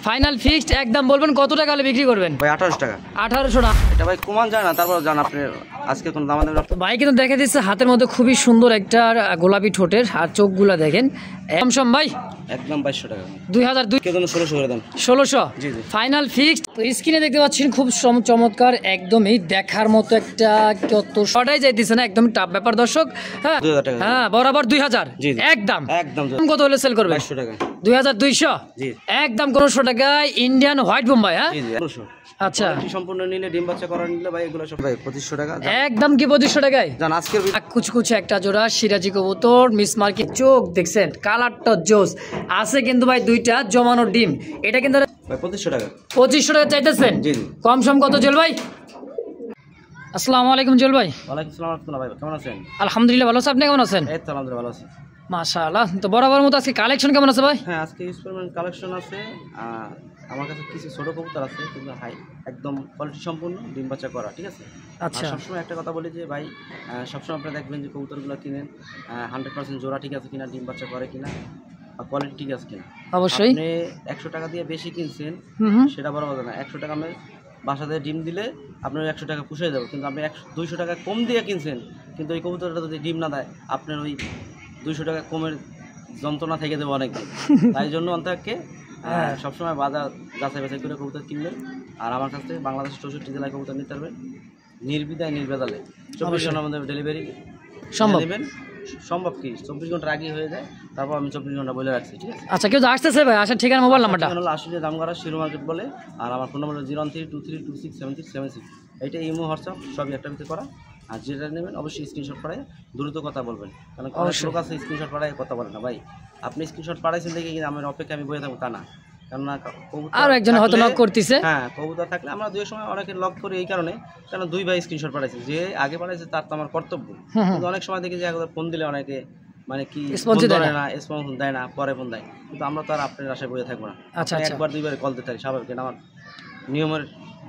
Final fixed একদম বলবেন কত টাকা হলে বিক্রি করবেন? ভাই 1800 টাকা। 1800 টাকা। এটা ভাই কমান যায় না, তারপর জান আপনি আজকে কোন দাম দেবেন? ভাই কিন্তু দেখে দিচ্ছে হাতের মধ্যে খুবই সুন্দর একটা গোলাপি ঠোঁটের আর চোখগুলা দেখেন একদম ভাই একদম 2200 টাকা। 2002 কে জন্য 1600 করে দেন। 1600 জি জি। Final fixed. তো স্ক্রিনে দেখতে পাচ্ছেন খুব চমৎকার একদমই দেখার মতো একটা কত শর্টাই যাইতেছে না, একদম টাপ ব্যাপার দর্শক। হ্যাঁ 2000 টাকা। হ্যাঁ বরাবর 2000 জি জি। একদম একদম কত হলে সেল করবে? 2200 টাকা। 2200 জি। একদম 1100 টাকায় ইন্ডিয়ান হোয়াইট বোম্বাই। হ্যাঁ জি জি 1100। আচ্ছা কোয়ালিটি সম্পূর্ণ নিলে ডিম বাচ্চা করা নিলে ভাই এগুলো সব ভাই 2500 টাকা। একদম কি 2500 টাকায় জান আজকের কুচকুচে একটা জোড়া সিরাজি কবুতর মিস মার্কেট চোখ দেখছেন কালারটা জোস আছে কিন্তু ভাই দুইটা জমানো ডিম। এটা কিন্তু ভাই 2500 টাকা। 2500 টাকা চাইতেছেন? জি জি। কম সম কত জল ভাই? আসসালামু আলাইকুম জল ভাই। ওয়ালাইকুম আসসালাম রাহমাতুল্লাহ। ভাই কেমন আছেন? আলহামদুলিল্লাহ ভালো আছি, আপনি কেমন আছেন? এই তো আলহামদুলিল্লাহ ভালো আছি। মাশাআল্লাহ। তো বরাবর মতো আজকে কালেকশন কেমন আছে ভাই? হ্যাঁ আজকে এক্সপেরিমেন্ট কালেকশন আছে। আমার কাছে কিছু ছোট কবুতর আছে কিন্তু হাই একদম কোয়ালিটি সম্পূর্ণ ডিম বাচ্চা করা, ঠিক আছে? আচ্ছা। আর সবসময় একটা কথা বলি যে ভাই সবসময় আপনারা দেখবেন যে কবুতরগুলো কিনেন 100% জোড়া ঠিক আছে কিনা, ডিম বাচ্চা করে কিনা, আর কোয়ালিটি ঠিক আছে কিনা। অবশ্যই। আপনি 100 টাকা দিয়ে বেশি কিনছেন সেটা বড় কথা না। 100 টাকা আমি বাসাতে ডিম দিলে আপনার 100 টাকা পুষিয়ে যাবে, কিন্তু আপনি 200 টাকা কম দিয়ে কিনছেন কিন্তু ওই কবুতরটা যদি ডিম না দেয় আপনার ওই 200 টাকা কমের যন্ত্রণা থেকে দেবো অনেকদিন। তাই জন্য অন্তকে সবসময় বাজার যাচাই বাছাই করে কবুতর কিনবেন। আর আমার কাছ থেকে বাংলাদেশ 64 জেলায় কবুতর নিতে পারবেন নির্বিধায় নির্বেদালে। 24 ঘন্টার মধ্যে ডেলিভারি সম্ভব নেবেন। সম্ভব কি 24 ঘন্টার আগে হয়ে যায়, তারপর আমি 24 ঘন্টা বলে রাখছি, ঠিক আছে? আচ্ছা কেউ আসতেছে ভাই আসার ঠিকানা মোবাইল নাম্বারটা? হলো আসলে দামগাড়া শিরো মার্কেট বলে। আর আমার ফোন নম্বর 01323267676। এইটা ইমো হোয়াটসঅ্যাপ সবই একটা ভিতরে করা। আর যেটা নেবেন অবশ্যই স্ক্রিনশট পাঠায় দ্রুত কথা বলবেন, কারণ অনেক লোক আছে স্ক্রিনশট পাঠায় কথা বলে না। ভাই আপনি স্ক্রিনশট পাঠাইছেন দেখে কিন্তু আমার অপেক্ষা আমি বয়ে থাকবো তা না, কেননা আর একজন হয়তো লক করতেছে। হ্যাঁ কবুতর থাকলে আমরা দুই সময় অনেকে লক করি এই কারণে, কারণ দুই ভাই স্ক্রিনশট পাঠাইছে, যে আগে পাঠাইছে তার তো আমার কর্তব্য। কিন্তু অনেক সময় দেখি যে ফোন দিলে অনেকে মানে কি দেয় না, রেসপন্স দেয় না, পরে ফোন দেয়, কিন্তু আমরা তো আর আপনার আশায় বয়ে থাকবো না। আচ্ছা একবার দুইবার কল দিতে পারি স্বাভাবিক, আমার নিয়মের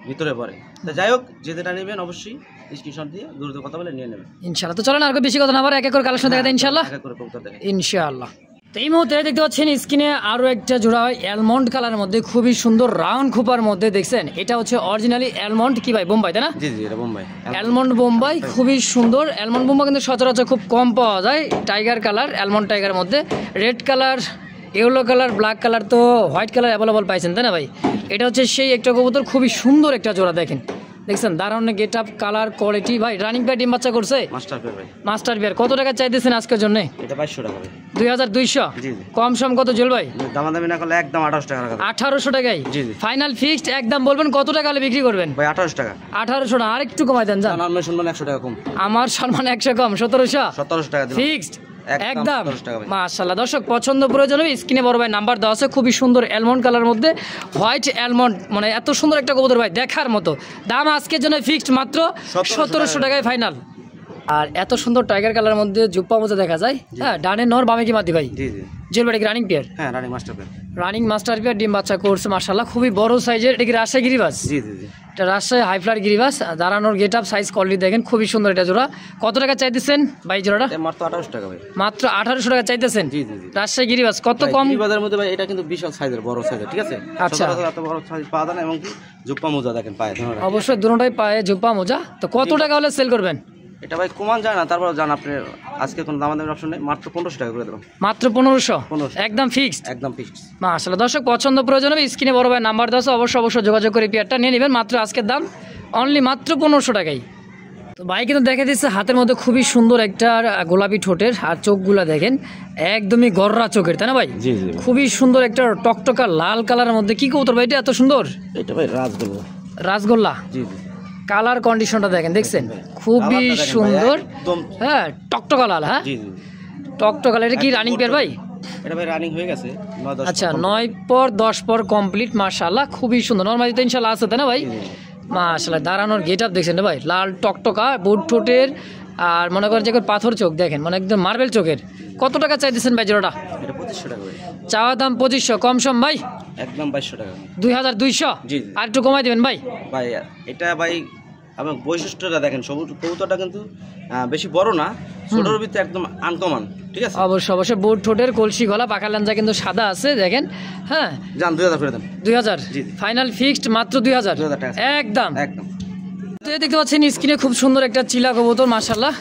ভিতরে পড়ে। তো যাই হোক যেটা নেবেন অবশ্যই স্ক্রিনশট দিয়ে দ্রুত কথা বলে নিয়ে নেবেন ইনশাআল্লাহ। তো চলেন আর বেশি কথা না বলে এক এক করে কালেকশন দেখাতে ইনশাআল্লাহ। এক এক করে কবুতর দেখেন ইনশাআল্লাহ। তো এই মুহূর্তে দেখতে পাচ্ছেন স্ক্রিনে আরো একটা জোড়া অ্যালমন্ড কালারের মধ্যে খুবই সুন্দর রাউন্ড খোপার মধ্যে দেখছেন, এটা হচ্ছে অরিজিনালি অ্যালমন্ড কি ভাই বোম্বাই তাই না? জি জি এটা বোম্বাই অ্যালমন্ড বোম্বাই খুবই সুন্দর। অ্যালমন্ড বোম্বাই কিন্তু সচরাচর খুব কম পাওয়া যায়। টাইগার কালার অ্যালমন্ড টাইগার মধ্যে red colour yellow colour black colour তো হোয়াইট কালার অ্যাভেলেবল পাইছেন তাই না ভাই? এটা হচ্ছে সেই একটা কবুতর খুবই সুন্দর একটা জোড়া দেখেন দেখছেন দারুণ গেট আপ কালার কোয়ালিটি। ভাই রানিং পেয়ার ডিম বাচ্চা করছে মাস্টার পেয়ার ভাই। মাস্টার পেয়ার কত টাকা চাইতেছেন আজকের জন্য? এটা 2200 টাকা ভাই। 2200 জি জি। কম সম কত জল ভাই? দামাদামি না করলে একদম 1800 টাকা রাখা। 1800 টাকায় জি জি। ফাইনাল ফিক্সড একদম বলবেন কত টাকা হলে বিক্রি করবেন? ভাই 1800 টাকা। 1800 টাকা আর একটু কমাই দেন জান। আমার সম্মান 100 টাকা কম। আমার সম্মান 100 কম 1700 1700 টাকা দিলাম ফিক্সড একদম। 1700 টাকা ভাই। মাশাআল্লাহ দর্শক পছন্দ প্রয়োজন হবে স্ক্রিনে বড় ভাই নাম্বার দেওয়া আছে, খুবই সুন্দর অ্যালমন্ড কালার মধ্যে হোয়াইট অ্যালমন্ড মানে এত সুন্দর একটা কবুতর ভাই দেখার মতো। দাম আজকের জন্য ফিক্সড মাত্র 1700 টাকায় ফাইনাল। আর এত সুন্দর টাইগার কালার মধ্যে জুপ্পা মোজা দেখা যায়। হ্যাঁ ডানে নর বামে কি মাদি ভাই? জি জি। জেলবাড়ি রানিং পেয়ার? হ্যাঁ running master pair. Running master pair ডিম বাচ্চা করছে মাশাআল্লাহ খুবই বড় সাইজের। এটা কি রাজশাহী গিরিবাস? জি জি জি। এটা রাজশাহী হাইফ্লার গিরিবাস। দাঁড়ানোর গেট আপ সাইজ কোয়ালিটি দেখেন খুবই সুন্দর এটা জোড়া। কত টাকা চাইতেছেন ভাই জোড়াটা? মাত্র 1800 টাকা ভাই। মাত্র 1800 টাকা চাইতেছেন? জি জি জি। রাজশাহী গিরিবাস কত কম? গিরিবাসের মধ্যে ভাই এটা কিন্তু বিশাল সাইজের বড় সাইজের, ঠিক আছে? আচ্ছা এত বড় সাইজ পাওয়া যায় না, এবং কি জুপ্পা মোজা দেখেন পায়ে ধরে। অবশ্যই দুটোটাই পায়ে জুপ্পা মোজা। তো কত টাকা হলে সেল করবেন? এটা ভাই কমান যায় না, তারপর জান আপনি আজকে কোনো দামাদামির অপশন নেই, মাত্র 1500 টাকা করে দেবো। মাত্র 1500 1500 একদম ফিক্সড? একদম ফিক্সড। মাশাআল্লাহ দর্শক পছন্দ প্রয়োজন হবে স্ক্রিনে বড় ভাই নাম্বার দেওয়া আছে, অবশ্যই যোগাযোগ করে পেয়ারটা নিয়ে নেবেন। মাত্র আজকের দাম অনলি মাত্র 1500 টাকায়। তো ভাই কিন্তু দেখা দিচ্ছে হাতের মধ্যে খুবই সুন্দর একটা গোলাপি ঠোঁটের আর চোখগুলা দেখেন একদমই গররা চোখের তাই না ভাই? জি জি। খুবই সুন্দর একটা টকটকা লাল কালারের মধ্যে কি কবুতর ভাই এটা এত সুন্দর? এটা ভাই রাজগোল্লা। রাজগোল্লা। জি জি। কালার কন্ডিশনটা দেখেন দেখছেন খুবই সুন্দর। হ্যাঁ টকটকা লাল। হ্যাঁ জি জি। টকটকা লাল। এটা কি রানিং পেয়ার ভাই? এটা ভাই রানিং হয়ে গেছে 9-10। আচ্ছা 9 পর 10 পর কমপ্লিট মাশাআল্লাহ খুবই সুন্দর। নরমালি তো ইনশাআল্লাহ আছে তাই না ভাই? মাশাআল্লাহ দাঁড়ানোর গেট আপ দেখছেন ভাই লাল টকটকা বুট ঠোঁটের আর মনে করেন যে পাথর চোখ দেখেন মানে একদম মার্বেল চোখের। কত টাকা চাইতেছেন ভাই জোড়াটা? এটা 2500 টাকা ভাই। চাওয়া দাম 2500 কম সম ভাই? একদম 2200 টাকা। 2200 জি জি। আর একটু কমাই দিবেন ভাই? ভাই এটা ভাই এবং বৈশিষ্ট্যটা দেখেন, সবুজ কবুতরটা কিন্তু বেশি বড় না, ছোটোর ভিতরে একদম আনকমন, ঠিক আছে? অবশ্যই অবশ্যই। বোট ঠোঁটের, কলসি গলা, পাকা লাঞ্জা কিন্তু সাদা আছে দেখেন। হ্যাঁ, যান 2000 করে দেন। 2000 জি। ফাইনাল ফিক্সড মাত্র 2000 টাকা একদম। একদম। তো এই দেখতে পাচ্ছেন স্ক্রিনে খুব সুন্দর একটা চিলা কবুতর, মাশাআল্লাহ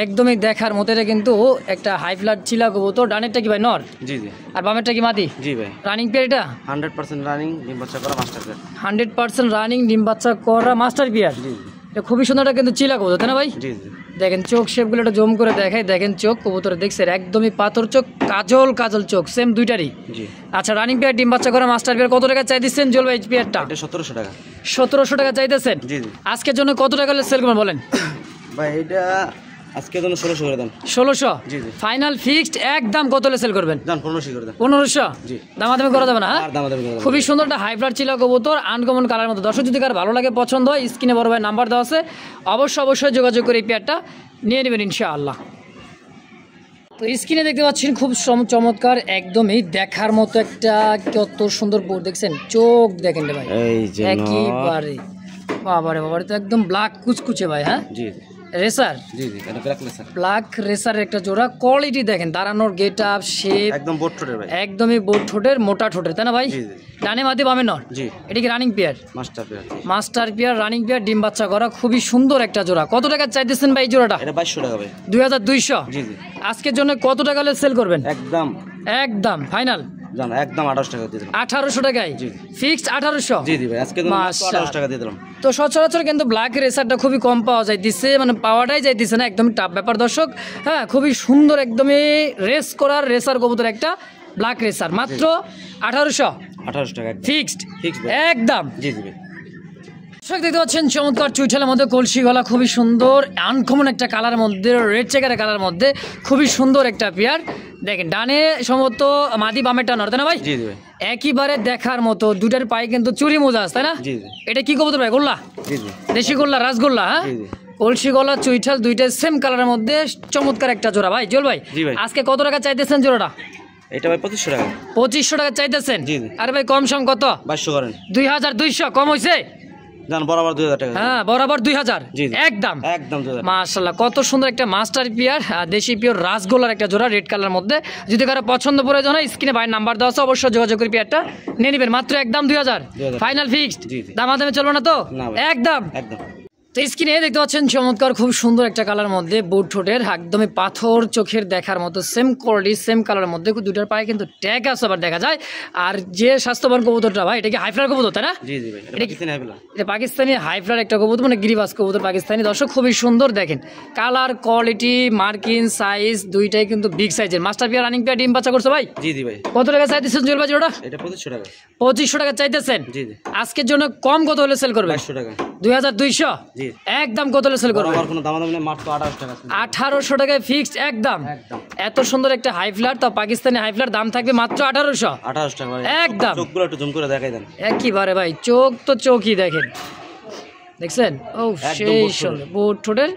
একদমই দেখার মতো। এটা কিন্তু একটা হাই ফ্লাট চিলা কবুতর। ডানেরটা কি ভাই নর? জি জি। আর বামেরটা কি মাদি? জি ভাই। রানিং পেয়ার এটা? 100% রানিং, ডিম বাচ্চা করা মাস্টার পেয়ার। 100% রানিং, ডিম বাচ্চা করা মাস্টার পেয়ার। জি জি। এটা খুবই সুন্দর, এটা কিন্তু চিলা কবুতর তাই না ভাই? জি জি। দেখেন চোখ শেপগুলো একটা জম করে দেখায়, দেখেন চোখ কবুতরে দেখছেন একদমই পাথর চোখ, কাজল কাজল চোখ, সেম দুইটারই। জি। আচ্ছা, রানিং পেয়ার, ডিম বাচ্চা করা মাস্টার পেয়ার, কত টাকা চাই দিচ্ছেন জল ভাই পেয়ারটা? এটা 1700 টাকা। 1700 টাকা চাইতেছেন? জি জি। আজকের জন্য কত টাকা সেল করবেন বলেন? ভাই এটা আজকে জন্য 1600 করে দেন। 1600? জি জি। ফাইনাল ফিক্সড একদম কত সেল করবেন? যান 1500 করে দেন। 1500? জি। দামাদামি করা যাবে না? হ্যাঁ, আর দামাদামি করা যাবে না। খুবই সুন্দর একটা হাইফ্লার চিলা কবুতর, আনকমন কালার মতো। দর্শক যদি কার ভালো লাগে, পছন্দ হয়, স্ক্রিনে বড় ভাই নাম্বার দেওয়া আছে, অবশ্যই যোগাযোগ করে এই পেয়ারটা নিয়ে নেবেন ইনশাআল্লাহ। তো স্ক্রিনে দেখতে পাচ্ছেন খুব চমৎকার, একদমই দেখার মতো একটা, কত সুন্দর বোর্ড দেখছেন, চোখ দেখেন রে ভাই এই যে একেবারে, বাবারে তো একদম ব্ল্যাক কুচকুচে ভাই। হ্যাঁ, জি রেসার। জি জি। এটা ব্ল্যাক লেসার। ব্ল্যাক রেসার একটা জোড়া, কোয়ালিটি দেখেন, দাঁড়ানোর গেট আপ, শেপ একদম বোট ঠোঁটের ভাই। একদমই বোট ঠোঁটের, মোটা ঠোঁটের তাই না ভাই? জি জি। ডানে মাদি বামে নর? জি। এটা কি running pair? Master pair. Master pair, running pair, ডিম বাচ্চা করা, খুবই সুন্দর একটা জোড়া। কত টাকা চাইতেছেন ভাই এই জোড়াটা? এটা 2200 টাকা ভাই। 2200? জি জি। আজকের জন্য কত টাকা হলে সেল করবেন? একদম একদম ফাইনাল জান, একদম 1800 টাকা দিয়ে দিলাম। 1800 টাকায়? জি। ফিক্সড 1800? জি জি ভাই, আজকে জন্য মাত্র 1800 টাকা দিয়ে দিলাম। তো সচরাচর কিন্তু ব্ল্যাক রেসারটা খুবই কম পাওয়া যায়, দিচ্ছে মানে পাওয়াটাই যাইতেছে না, একদমই টাফ ব্যাপার দর্শক। হ্যাঁ, খুবই সুন্দর, একদমই রেস করার রেসার কবুতর একটা ব্ল্যাক রেসার, মাত্র 1800? 1800 টাকা ফিক্সড? ফিক্সড একদম। জি জি ভাই। দর্শক দেখতে পাচ্ছেন চমৎকার চুইঠালের মধ্যে কলসি গলা, খুবই সুন্দর, আনকমন একটা কালার মধ্যে, রেড চেকারের কালার মধ্যে, খুবই সুন্দর একটা পেয়ার। দেখেন ডানে সম্ভবত মাদি, বামেরটা নর তাই না ভাই? জি জি ভাই। একেবারে দেখার মতো, দুটার পায়ে কিন্তু চুরি মোজা আছে তাই না? জি জি। এটা কি কবুতর ভাই? গোল্লা? জি জি। দেশি গোল্লা, রাসগোল্লা? হ্যাঁ, জি জি। কলসি গলা, চুইঠাল, দুইটা সেম কালারের মধ্যে, চমৎকার একটা জোড়া ভাই। জল ভাই, জি ভাই। আজকে কত টাকা চাইতেছেন জোড়াটা? এটা ভাই 2500 টাকা। 2500 টাকা চাইতেছেন? জি জি। আরে ভাই কম সম কত? 2200 করেন। 2200 কম হয়েছে? জান বরাবর 2000 টাকা। হ্যাঁ, বরাবর 2000? জি জি। একদম একদম 2000। মাশাআল্লাহ, কত সুন্দর একটা মাস্টার পিয়ার, দেশি পিওর রাসগোল্লার একটা জোড়া, রেড কালার মধ্যে। যদি কারো পছন্দ প্রয়োজন হয়, স্ক্রিনে ভাইয়ের নাম্বার দেওয়া আছে, অবশ্যই যোগাযোগ করে পিয়ারটা নিয়ে নেবেন। মাত্র একদম 2000 ফাইনাল ফিক্সড? জি জি। দামাদামি চলবে না তো? না ভাই। একদম একদম। তো স্ক্রিনে দেখতে পাচ্ছেন চমৎকার, খুব সুন্দর একটা কালার মধ্যে, বুট ঠোঁটের, একদমই পাথর চোখের দেখার মতো, সেম কোয়ালিটি, সেম কালারের মধ্যে, দুটার পায়ে কিন্তু ট্যাগ আছে আবার দেখা যায়। আর যে স্বাস্থ্যবান কবুতরটা ভাই, এটা কি হাইফ্লার কবুতর তাই না? জি জি ভাই। এটা পাকিস্তানি হাইফ্লার। এটা পাকিস্তানি হাইফ্লার একটা কবুতর, মানে গিরিবাজ কবুতর পাকিস্তানি। দর্শক খুবই সুন্দর, দেখেন কালার, কোয়ালিটি, মার্কিং, সাইজ দুইটাই কিন্তু বিগ সাইজের। মাস্টার পিয়ার, রানিং পিয়ার, ডিম বাচ্চা করছে ভাই? জি জি ভাই। কত টাকা চাইতেছেন জুয়েল ভাই জোড়া? এটা 2500 টাকা। 2500 টাকা চাইতেছেন? জি জি। আজকের জন্য কম কত হলে সেল করবেন? 2200 টাকা। 2200? জি। একদম কত হলে সেল করবেন? বরাবর কোনো দামাদামি নেই, মাত্র 1800 টাকা। 1800 টাকায় ফিক্সড একদম? একদম। এত সুন্দর একটা হাইফ্লার, তো পাকিস্তানি হাইফ্লার, দাম থাকবে মাত্র 1800? 1800 টাকা ভাই। একদম। চোখগুলো একটু জুম করে দেখাই দেন। একেবারে ভাই, চোখ তো চোখই দেখেন, দেখছেন? ও সেই সুন্দর, বুট ঠোঁটের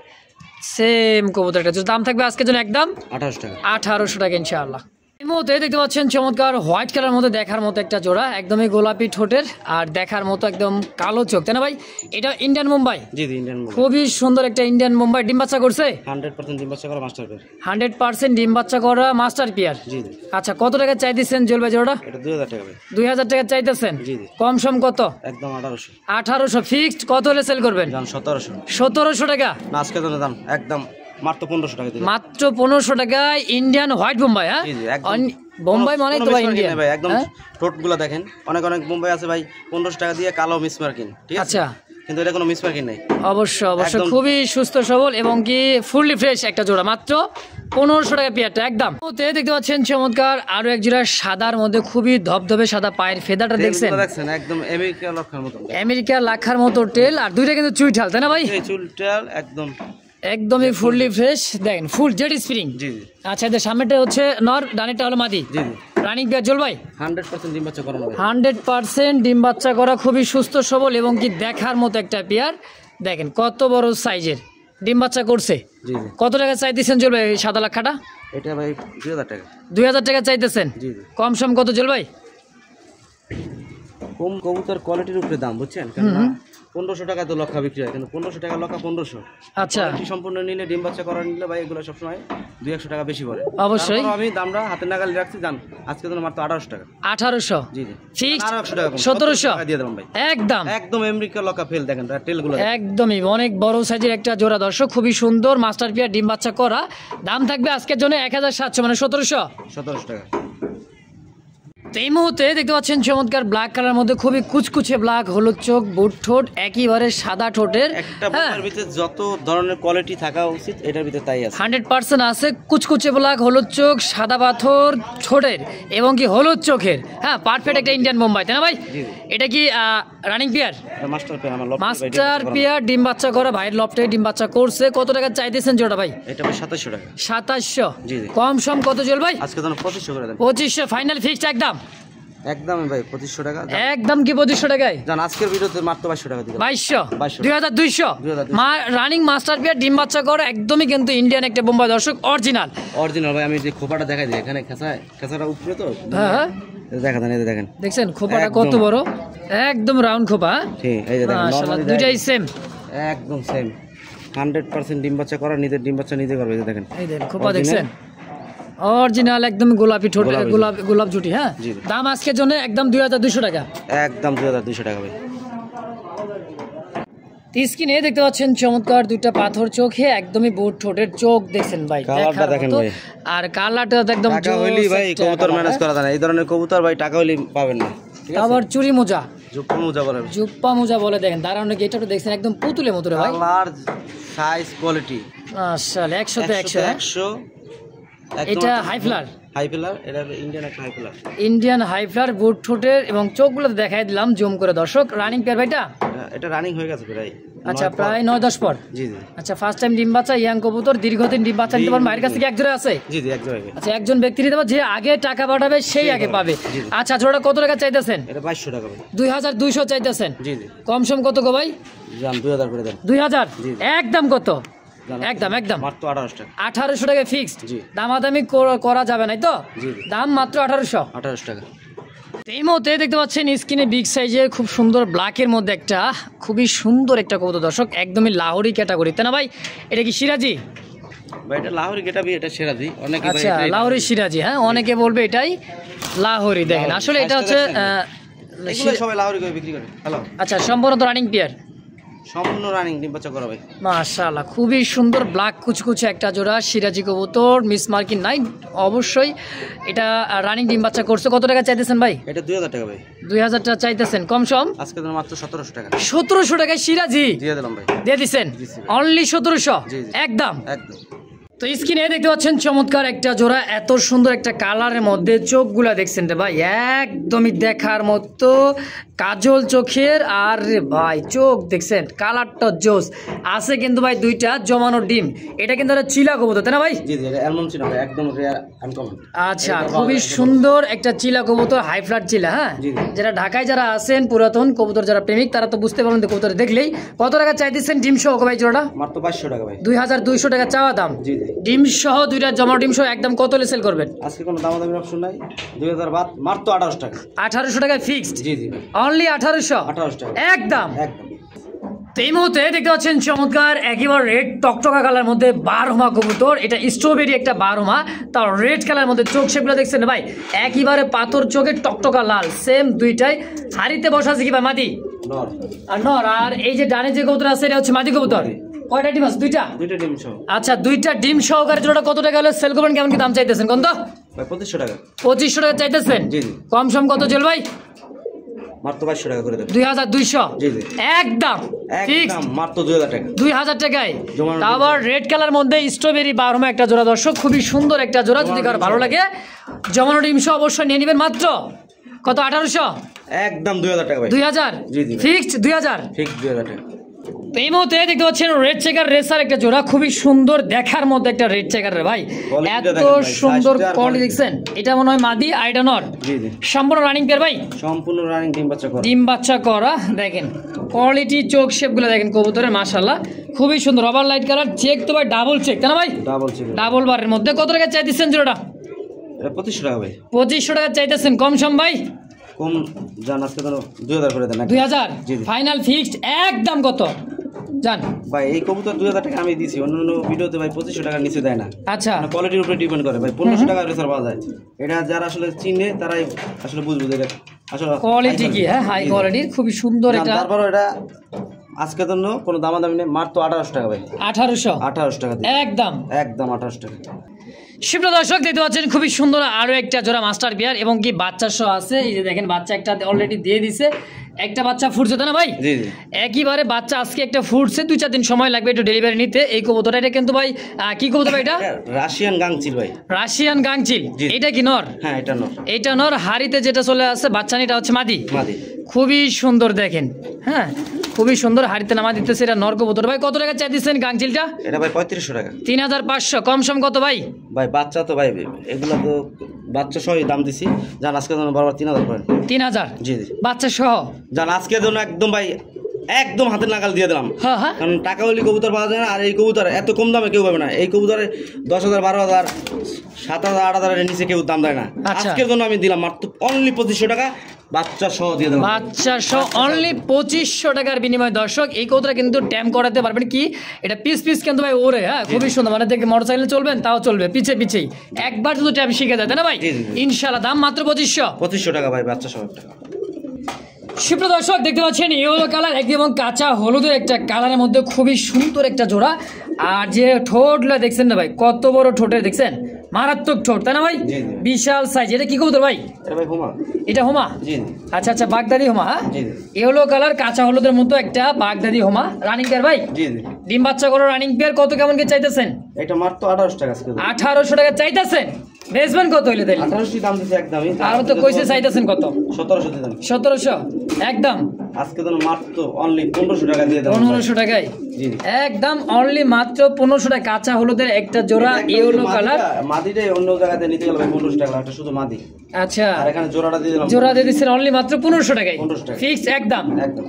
সেম কবুতর একটা, দাম থাকবে আজকের জন্য একদম 1800 টাকা। 1800 টাকা ইনশাআল্লাহ। এই মুহূর্তে দেখতে পাচ্ছেন চমৎকার হোয়াইট কালার মধ্যে দেখার মতো একটা জোড়া, একদমই গোলাপি ঠোঁটের আর দেখার মতো একদম কালো চোখ তাই না ভাই? এটা ইন্ডিয়ান মুম্বাই? জি জি। ইন্ডিয়ান মুম্বাই। খুবই সুন্দর একটা ইন্ডিয়ান মুম্বাই, ডিম বাচ্চা করছে? 100% ডিম বাচ্চা করা মাস্টার পেয়ার। 100% ডিম বাচ্চা করা মাস্টার পিয়ার? জি জি। আচ্ছা, কত টাকা চাইতেছেন জুয়েল ভাই জোড়াটা? এটা 2000 টাকা ভাই। 2000 টাকা চাইতেছেন? জি জি। কম সম কত? একদম 1800। 1800 ফিক্সড? কত হলে সেল করবেন? জান 1700। 1700 টাকা? না, আজকে জন্য দাম একদম মাত্র 1500 টাকা দিলাম। মাত্র 1500 টাকায় ইন্ডিয়ান হোয়াইট বোম্বাই? হ্যাঁ, জি জি। একদম। বোম্বাই মানে তো ভাই ইন্ডিয়ান ভাই একদম। হ্যাঁ? ঠোঁটগুলো দেখেন, অনেক অনেক মুম্বাই আছে ভাই 1500 টাকা দিয়ে কালো মিস মার্কিং, ঠিক আছে? আচ্ছা, কিন্তু এটা কোনো মিস মার্কিং নাই। অবশ্যই অবশ্যই, একদম। খুবই সুস্থ সবল এবং কি ফুললি ফ্রেশ একটা জোড়া, মাত্র 1500 টাকা পেয়ারটা একদম। ওতে দেখতে পাচ্ছেন চমৎকার আরো এক জোড়া সাদার মধ্যে, খুবই ধবধবে সাদা, পায়ের ফেদাটা দেখছেন? দেখছেন একদম আমেরিকা লক্ষার মতো। আমেরিকা লাখার মতো টেল, আর দুইটা কিন্তু চুইঠাল তাই না ভাই? এই চুলটা একদম একদমই ফুললি ফ্রেশ, দেখেন ফুল জেড স্প্রিং। জি জি। আচ্ছা, এদের সামনেটা হচ্ছে নর, ডানেরটা হলো মাদি। জি জি। রানিং পেয়ার জল ভাই? 100% ডিম বাচ্চা করা হবে। 100% ডিম বাচ্চা করা, খুবই সুস্থ সবল এবং কি দেখার মতো একটা পেয়ার। দেখেন কত বড় সাইজের, ডিম বাচ্চা করছে। জি জি। কত টাকা চাইতেছেন জল ভাই এই সাদা লাখাটা? এটা ভাই 2000 টাকা। 2000 টাকা চাইতেছেন? জি জি। কম সম কত জল ভাই? কম কবুতর কোয়ালিটির উপরে দাম, বুঝছেন? কারণ 1500 টাকা তো লক্ষা বিক্রি হয়, কিন্তু 1500 টাকা লক্ষা 1500। আচ্ছা সম্পূর্ণ নিলে ডিম বাচ্চা করা নিলে ভাই এগুলো সবসময় 200 টাকা বেশি পড়ে। অবশ্যই আমি দামটা হাতের নাগালে রাখছি, জান আজকে তো মাত্র 1800 টাকা। 1800 জি জি ফিক্সড, 100 টাকা 1700 টাকা দিয়ে দিলাম ভাই। একদম একদম আমেরিকা লক্ষা ফেল, দেখেন টেলগুলো একদমই অনেক বড় সাইজের একটা জোড়া দর্শক, খুবই সুন্দর মাস্টার পিয়ার ডিম বাচ্চা করা। দাম থাকবে আজকের জন্য 1700 মানে 1700 টাকা। তো এই মুহূর্তে দেখতে পাচ্ছেন চমৎকার ব্ল্যাক কালার মধ্যে খুবই কুচকুচে ব্ল্যাক, হলুদ চোখ, বুট ঠোঁট, একেবারে সাদা ঠোঁটের। একটা বোমার ভিতরে যত ধরনের কোয়ালিটি থাকা উচিত এটার ভিতরে তাই আছে। 100% আছে। কুচকুচে ব্ল্যাক, হলুদ চোখ, সাদা পাথর ঠোঁটের এবং কি হলুদ চোখের। হ্যাঁ পারফেক্ট একটা ইন্ডিয়ান বোম্বাই, তাই না ভাই? এটা কি রানিং পেয়ার? মাস্টার পেয়ার, আমার লফট মাস্টার পেয়ার ডিম বাচ্চা করা, ভাইয়ের লফটে ডিম বাচ্চা করছে। কত টাকা চাইতেছেন জোড়া ভাই? এটা ভাই 2700 টাকা। 2700 জি জি। কম সম কত চল ভাই? আজকে তো 2500 করে দেন। 2500 ফাইনাল ফিক্সড একদম? একদম ভাই 2500 টাকা একদম। কি 2500 টাকায়? জান আজকের ভিডিওতে মাত্র 2200 টাকা দিলাম। 2200 2200 রানিং মাস্টার পেয়ার ডিম বাচ্চা করা, একদমই কিন্তু ইন্ডিয়ান একটা বোম্বাই দর্শক, অরিজিনাল ভাই। আমি যে খোপাটা দেখাই দিই, এখানে খেসাটা উপরে তো। হ্যাঁ দেখা দেন, এই দেখেন দেখছেন খোপাটা কত বড়, একদম রাউন্ড খোপা। ঠিক এই যে দেখেন মাশাআল্লাহ দুইটাই সেম, একদম সেম 100% ডিম বাচ্চা করা, নিজের ডিম বাচ্চা নিজে করবে। এই দেখেন, এই দেখেন খোপা দেখছেন অরিজিনাল, একদম গোলাপি ঠোঁট, গোলাপ জুটি। হ্যাঁ দাম আজকের জন্য একদম 2200 টাকা। একদম 2200 টাকা ভাই। স্ক্রিনে দেখতে পাচ্ছেন চমৎকার দুইটা পাথর চোখে, একদমই বুট ঠোঁটের চোখ দেখছেন ভাই, কালারটা দেখেন ভাই। আর কালারটা একদম টাকা হইলি ভাই কবুতর ম্যানেজ করা যায় না, এই ধরনের কবুতর ভাই টাকা হইলি পাবেন না। আবার চুরি মোজা, জুপ্পা মোজা বলে, জুপ্পা মোজা বলে। দেখেন দাঁড়ানো গেটটা তো দেখছেন একদম পুতুলের মতো রে ভাই। কালার সাইজ কোয়ালিটি মাশাআল্লাহ 100 তে 100। এটা হাই ফ্লার, এটা ইন্ডিয়ান একটা হাই ফ্লার, ইন্ডিয়ান হাই ফ্লার বুট ঠোঁটের এবং চোখগুলো দেখাই দিলাম জুম করে দর্শক। রানিং পেয়ার ভাইটা? এটা রানিং হয়ে গেছে প্রায়। আচ্ছা প্রায় 9-10 পর। জি জি। আচ্ছা ফার্স্ট টাইম ডিম বাচ্চা, ইয়াং কবুতর, দীর্ঘদিন ডিম বাচ্চা নিতে পারেন। মায়ের কাছে কি এক জোড়া আছে? জি জি এক জোড়া। আচ্ছা একজন ব্যক্তি নিতে পারে, যে আগে টাকা পাঠাবে সেই আগে পাবে। আচ্ছা জোড়া কত টাকা চাইতেছেন? এটা 2200 টাকা ভাই। 2200 চাইতেছেন? জি জি। কম সম কত গো ভাই? জান 2000 করে দেন। 2000 একদম? কত? একদম মাত্র 1800 টাকা। 1800 টাকা ফিক্সড, দামাদামি করা যাবে না তো? দাম মাত্র 1800 টাকা। এই মুহূর্তে দেখতে পাচ্ছেন স্ক্রিনে বিগ সাইজের খুব সুন্দর ব্ল্যাকের মধ্যে একটা খুবই সুন্দর একটা কবুতর দর্শক, একদমই লাহোরি ক্যাটাগরি, তাই না ভাই? এটা কি সিরাজি ভাই? এটা লাহোরি গেটাবি, এটা সিরাজি। অনেকে আচ্ছা লাহোরি সিরাজি, হ্যাঁ অনেকে বলবে এটাই লাহোরি। দেখেন আসলে এটা হচ্ছে এগুলো সবাই লাহোরি করে বিক্রি করে। হ্যালো আচ্ছা সম্পূর্ণ তো রানিং পেয়ার? সম্পূর্ণ রানিং ডিম বাচ্চা করা ভাই। মাশাআল্লাহ খুবই সুন্দর ব্ল্যাক কুচকুচে একটা জোড়া সিরাজি কবুতর, মিস মার্কিন নাই অবশ্যই। এটা রানিং ডিম বাচ্চা করছে। কত টাকা চাইতেছেন ভাই? এটা 2000 টাকা ভাই। 2000 টাকা চাইতেছেন, কম সম? আজকে তো মাত্র 1700 টাকা। 1700 টাকায় সিরাজি দিয়ে দিলাম ভাই। দিয়ে দিছেন? অনলি 1700 একদম। তো স্ক্রিনে দেখতে পাচ্ছেন চমৎকার একটা জোড়া, এত সুন্দর একটা কালারের মধ্যে, চোখগুলা দেখছেন রে ভাই একদমই দেখার মতো কাজল চোখের। আর রে ভাই চোখ দেখছেন, কালারটা জোস আছে কিন্তু ভাই দুইটা জমানো ডিম। এটা কিন্তু একটা চিলা কবুতর, তাই না ভাই? জি জি এটা এমন চিলা ভাই, একদম রেয়ার আনকমন। আচ্ছা খুবই সুন্দর একটা চিলা কবুতর, হাই ফ্লাট চিলা। হ্যাঁ যারা ঢাকায় যারা আছেন পুরাতন কবুতর যারা প্রেমিক তারা তো বুঝতে পারবেন কবুতর দেখলেই। কত টাকা চাইতেছেন ডিম সহ ভাই জোড়াটা? মাত্র 2200 টাকা ভাই। 2200 টাকা চাওয়া দাম। জি জি। ডিম সহ দুইটা জমানো ডিম সহ একদম কত সেল করবেন? আজকে কোনো দামাদামির অপশন নাই। 2000 বাদ, মাত্র 1800 টাকা। 1800 টাকায় ফিক্সড? জি জি ভাই। অনলি 1800 টাকা একদম। একদম। তো এই মুহূর্তে দেখতে পাচ্ছেন চমৎকার একেবারে রেড টকটকা কালার মধ্যে বারহমা কবুতর। এটা স্ট্রবেরি একটা বারহমা, তার রেড কালার মধ্যে চোখ সেগুলো দেখছেন ভাই একেবারে পাথর চোখে টকটকা লাল, সেম দুইটাই। হাড়িতে বসা আছে কি ভাই? মাদি নর আর নর। আর এই যে ডানে যে কবুতর আছে এটা হচ্ছে মাদি কবুতর। কয়টা ডিম আছে? দুইটা ডিম সহ। আচ্ছা দুইটা ডিম সহকারে জোড়াটা কত টাকা হলে সেল করবেন? কেমন কি দাম চাইতেছেন? কোন তো ভাই 2500 টাকা। 2500 টাকা চাইতেছেন? জি জি। কম সম কত চল ভাই? মাত্র 2200 টাকা করে দেন। 2200 জি জি একদম একদম মাত্র 2000 টাকা। 2000 টাকায়। আবার রেড কালার মধ্যে স্ট্রবেরি বারহমা একটা জোড়া দর্শক, খুবই সুন্দর একটা জোড়া। যদি কারো ভালো লাগে জমানো ডিম সহ অবশ্যই নিয়ে নেবেন। মাত্র কত? 1800 একদম 2000 টাকা ভাই। 2000 জি জি ফিক্সড 2000 ফিক্সড 2000 টাকা। এই মুহূর্তে দেখতে পাচ্ছেন রেড চেকার রেসার একটা জোড়া, খুবই সুন্দর দেখার মধ্যে একটা রেড চেকার রে ভাই, এত সুন্দর কোয়ালিটি দেখছেন। এটা মনে হয় মাদি আর এটা নর। জি জি সম্পূর্ণ রানিং পেয়ার ভাই? সম্পূর্ণ রানিং ডিম বাচ্চা করা। ডিম বাচ্চা করা দেখেন কোয়ালিটি, চোখ শেপগুলো দেখেন কবুতরের মাশাআল্লাহ খুবই সুন্দর। ওভার লাইট কালার, চেক তো ভাই ডাবল চেক, তাই না ভাই? ডাবল চেক, ডাবল বারের মধ্যে। কত টাকা চাইতেছেন জোড়াটা? এটা 2500 টাকা ভাই। 2500 টাকা চাইতেছেন, কম সম ভাই? কম জান আজকে তো 2000 করে দেন 2000 জি, জি। ফাইনাল ফিক্সড একদম কত জান ভাই এই কবুতর 2000 টাকা আমি দিছি, অন্য ভিডিওতে ভাই 2500 টাকার নিচে দেয় না। আচ্ছা কোয়ালিটির উপরে ডিপেন্ড করে ভাই, 1500 টাকা রেসার পাওয়া যায়। এটা যারা আসলে চিনে তারাই আসলে বুঝবে যে এটা আসলে কোয়ালিটি কি, হ্যাঁ হাই কোয়ালিটির, খুবই সুন্দর এটা। তারপর এটা আজকের জন্য কোনো দামাদামি নেই, মাত্র 1800 টাকা ভাই। 1800 টাকা দিই, একদম একদম 1800 টাকা। সুপ্রিয় দর্শক দেখতে পাচ্ছেন খুবই সুন্দর আরো একটা জোড়া মাস্টার বিয়ার এবং কি বাচ্চা সহ আছে। এই যে দেখেন বাচ্চা একটা অলরেডি দিয়ে দিছে, একটা বাচ্চা ফুটছে তাই না ভাই? জি জি একইবারে বাচ্চা আজকে একটা ফুটছে, 2-4 দিন সময় লাগবে একটু ডেলিভারি নিতে। এই কবুতরটা এটা কিন্তু ভাই কি কবুতর ভাই? এটা রাশিয়ান গাংচিল ভাই। রাশিয়ান গাংচিল। জি। এটা কি নর? হ্যাঁ এটা নর। এটা নর, হাড়িতে যেটা চলে আসছে বাচ্চা নিটা হচ্ছে মাদি। মাদি। খুবই সুন্দর দেখেন, হ্যাঁ খুবই সুন্দর হাড়িতে নামা দিতেছে। এটা নর কবুতর। ভাই কত টাকা চাই দিচ্ছেন গাংচিলটা? এটা ভাই 3500 টাকা। 3500। কম সম কত ভাই? ভাই বাচ্চা তো ভাই এগুলো তো বাচ্চা সহই দাম দিছি, জান আজকের জন্য বরাবর 3000 করেন। 3000 জি জি বাচ্চা সহ? জান আজকের জন্য একদম ভাই একদম হাতের নাগাল দিয়ে দিলাম। হ্যাঁ হ্যাঁ, কারণ টাকা হলে কবুতর পাওয়া যায় না, আর এই কবুতর এত কম দামে কেউ পাবে না। এই কবুতরে 10,000 12,000 7,000 8,000 এর নিচে কেউ দাম দেয় না। আচ্ছা। আজকের জন্য আমি দিলাম মাত্র অনলি 2500 টাকা বাচ্চা সহ দিয়ে দিলাম। বাচ্চা সহ অনলি 2500 টাকার বিনিময়ে দর্শক এই কবুতরটা কিন্তু ট্যাম করাতে পারবেন। কি এটা পিস পিস কিন্তু ভাই ওরে, হ্যাঁ খুবই সুন্দর, মানে দেখে মোটরসাইকেলে চলবেন তাও চলবে, পিছে পিছেই একবার শুধু ট্যাম শিখে যায় তাই না ভাই? জি, জি, জি। ইনশাআল্লাহ দাম মাত্র 2500 টাকা ভাই বাচ্চা সহ টাকা। সুপ্রিয় দর্শক দেখতে পাচ্ছেন ইয়েলো কালার একদম কাঁচা হলুদের একটা কালারের মধ্যে খুবই সুন্দর একটা জোড়া। আর যে ঠোঁটগুলো দেখছেন না ভাই, কত বড় ঠোঁটের দেখছেন, মারাত্মক ঠোঁট তাই না ভাই? জি, জি। বিশাল সাইজ। এটা কি কবুতর ভাই? এটা ভাই হুমা। এটা হোমা? জি জি আচ্ছা আচ্ছা, বাগদাদি হোমা। হ্যাঁ জি, জি। ইয়েলো কালার কাঁচা হলুদের মতো একটা বাগদাদি হোমা, রানিং পেয়ার ভাই? জি জি ডিম বাচ্চা করো রানিং পেয়ার। কত কেমন কে চাইতেছেন? এটা মাত্র 1800 টাকা আজকে। 1800 টাকা চাইতেছেন? বেচবেন কত হইলে তাইলে? 1800 দাম দিতে একদমই। আর তো কইছে চাইতেছেন কত? 1700 দিলাম 1700 একদম। আজকে জন্য মাত্র অনলি 1500 টাকা দিয়ে দিলাম। 1500 টাকায় জি জি একদম অনলি মাত্র 1500 টাকা কাঁচা হলুদের একটা জোড়া ইয়েলো কালার। মাদিটাই অন্য জায়গাতে নিতে গেলে ভাই 1500 টাকা, একটা শুধু মাদি। আচ্ছা আর এখানে জোড়াটা দিয়ে দিলাম জোড়া দিয়ে দিচ্ছেন অনলি মাত্র 1500 টাকায় 1500 টাকা। ফিক্স একদম। একদম।